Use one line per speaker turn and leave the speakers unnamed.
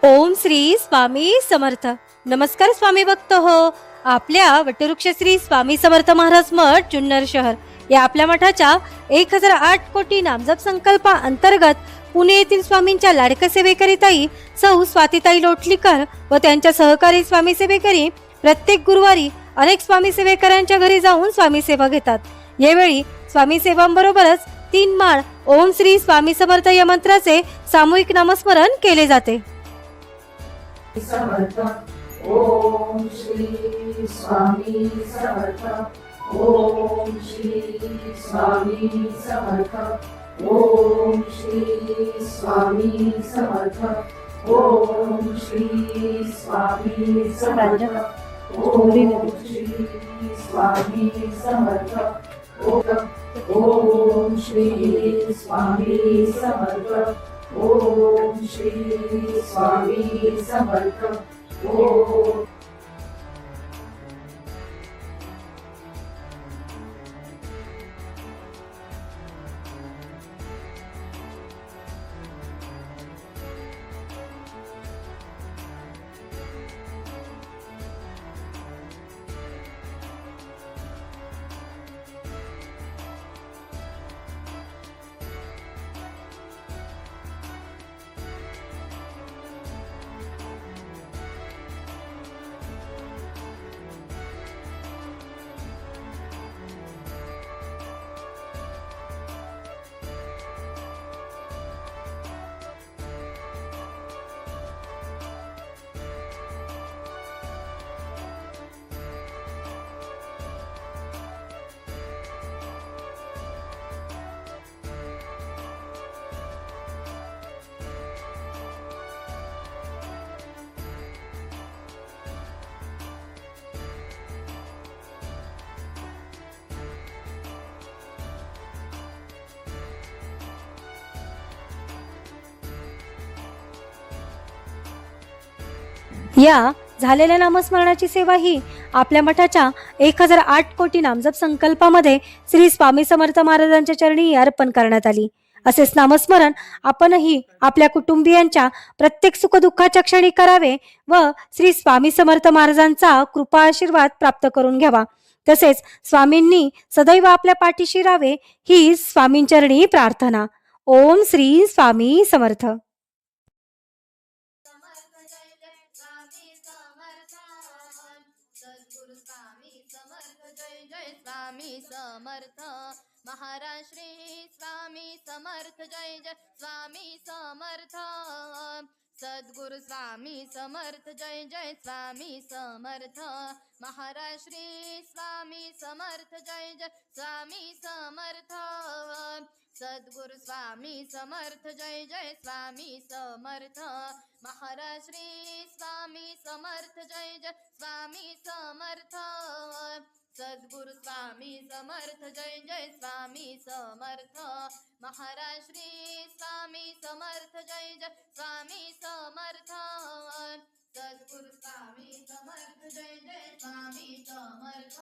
ओम श्री स्वामी समर्थ. नमस्कार स्वामी भक्त हो. आपल्या वटवृक्ष श्री स्वामी समर्थ महाराज मठ जुन्नर शहर या आपल्या मठाच्या 1008 कोटी नामजप संकल्पा अंतर्गत पुणे येथील स्वामींच्या लाडक्या सेवेकरीताई सौ स्वातीताई लोटलीकर व त्यांच्या सहकारी स्वामी सेवेकरी प्रत्येक गुरुवारी अनेक स्वामी सेवेकरांच्या घरी जाऊन स्वामी सेवा घेतात. यावेळी स्वामी सेवांबरोबरच 3 माळ ओम श्री स्वामी समर्थ या मंत्राचे सामूहिक नामस्मरण केले जाते.
समर्थ ओम श्री स्वामी समर्थ ओम श्री स्वामी समर्थ ओम श्री स्वामी समर्थ ओम श्री स्वामी समर्थ ओम श्री स्वामी समर्थ ओम श्री स्वामी समर्थ ओम श्री स्वामी समर्थ ओम
या झालेल्या नामस्मरणाची सेवा ही आपल्या मठाच्या 1008 कोटी नामजप संकल्पामध्ये श्री स्वामी समर्थ महाराजांच्या चरणी अर्पण करण्यात आली. असेच नामस्मरण आपणही आपल्या कुटुंबियांच्या प्रत्येक सुखदुःखाच्या क्षणी करावे व श्री स्वामी समर्थ महाराजांचा कृपा आशीर्वाद प्राप्त करून घ्यावा. तसेच स्वामींनी सदैव आपल्या पाठीशी राहावे ही स्वामींचरणी प्रार्थना. ओम श्री स्वामी समर्थ.
सद्गुरु स्वामी समर्थ जय जय स्वामी समर्थ महाराज श्री स्वामी समर्थ जय जय स्वामी समर्थ सद्गुरु स्वामी समर्थ जय जय स्वामी समर्थ महाराज श्री स्वामी समर्थ जय जय स्वामी समर्थ सद्गुरु स्वामी समर्थ जय जय स्वामी समर्थ महाराज श्री स्वामी समर्थ जय जय स्वामी समर्थ सद्गुरु स्वामी समर्थ जय जय स्वामी समर्थ महाराज श्री स्वामी समर्थ जय जय स्वामी समर्थ सद्गुरु स्वामी समर्थ जय जय स्वामी समर्थ.